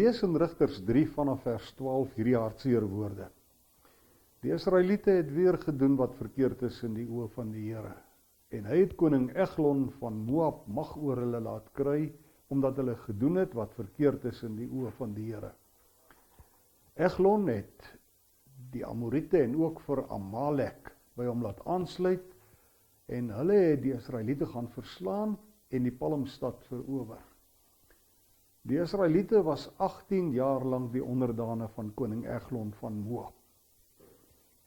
lees in Rigters 3 vanaf vers 12 hierdie hartseer woorde. Die Israeliete het weer gedoen wat verkeerd is in die oë van die Here. En hy het koning Eglon van Moab mag oor hulle laat kry, omdat hulle gedoen het wat verkeerd is in die oë van die Here. Eglon het die Amorite en ook vir Amalek by hom laat aansluit, en hulle het die Israeliete gaan verslaan en die palmstad verower. Die Israeliete was 18 jaar lang die onderdane van koning Eglon van Moab.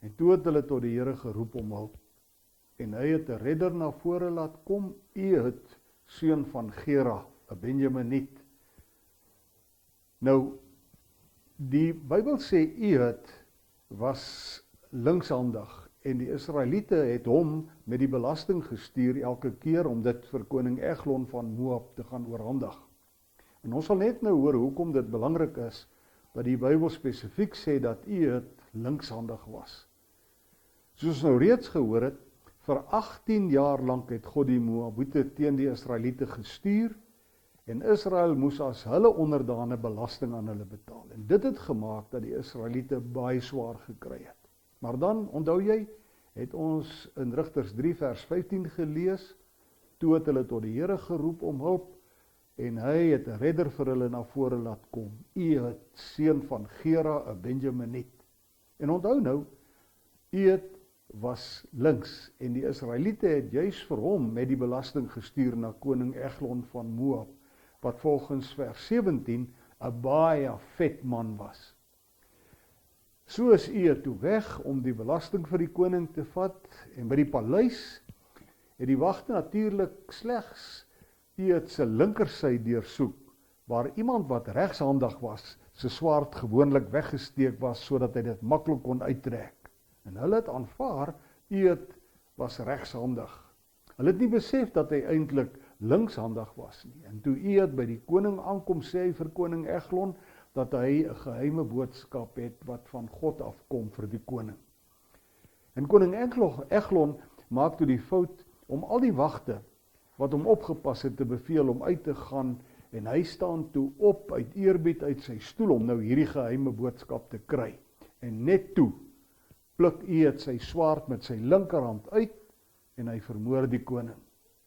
En toe het hulle tot die Here geroep om hulp. En hy het 'n redder na vore laat kom, Ehud, seun van Gera, 'n Benjaminiet. Nou, die Bybel sê Ehud was linkshandig, en die Israeliete het hom met die belasting gestuur elke keer om dit vir koning Eglon van Moab te gaan oorhandig. En ons sal net nou hoor hoekom dit belangrik is, dat die Bybel spesifiek sê dat Ehud linkshandig was. Soos nou reeds gehoor het, vir 18 jaar lank het God die Moabiete teen die Israeliete gestuur, en Israel moes as hulle onderdane belasting aan hulle betaal. En dit het gemaak dat die Israeliete baie swaar gekry het. Maar dan, onthou jy, het ons in Rigters 3 vers 15 gelees, toe het hulle tot die Here geroep om hulp, en hy het 'n redder vir hulle na vore laat kom, Ehud, seun van Gera, 'n Benjaminiet. En onthou nou, Ehud was links, en die Israeliete het juis vir hom met die belasting gestuur na koning Eglon van Moab, wat volgens vers 17 'n baie vet man was. So is Ehud toe weg om die belasting vir die koning te vat, en by die paleis het die wagte natuurlik slegs Ehud se linkersy deursoek, waar iemand wat regshandig was, sy swaard gewoonlik weggesteek was, sodat hy dit maklik kon uittrek. En hulle het aanvaar, Ehud was regshandig. Hulle het nie besef dat hy eintlik linkshandig was nie. En toe Ehud by die koning aankom, sê hy vir koning Eglon, dat hy 'n geheime boodskap het wat van God afkom vir die koning. En koning Eglon maak toe die fout om al die wagte wat hom opgepas het te beveel om uit te gaan, en hy staan toe op uit eerbied uit sy stoel om nou hierdie geheime boodskap te kry. En net toe pluk Ehud sy swaard met sy linkerhand uit, en hy vermoor die koning.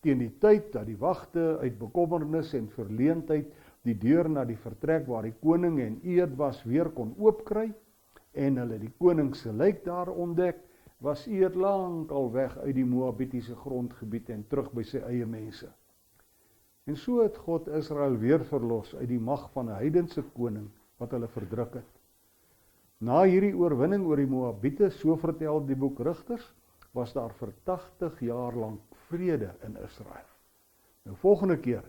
Teen die tyd dat die wagte uit bekommernis en verleentheid die deur na die vertrek waar die koning en Ehud was weer kon oopkry, en hulle die koning se lijk daar ontdek, was Ehud lank al weg uit die Moabitiese grondgebied en terug by sy eie mense. En so het God Israel weer verlos uit die mag van 'n heidense koning wat hulle verdruk het. Na hierdie oorwinning oor die Moabiete, so vertel die boek Rigters, was daar vir 80 jaar lank vrede in Israel. Nou volgende keer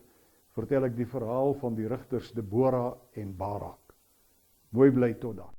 vertel ek die verhaal van die rigters Debora en Barak. Mooi bly tot dan.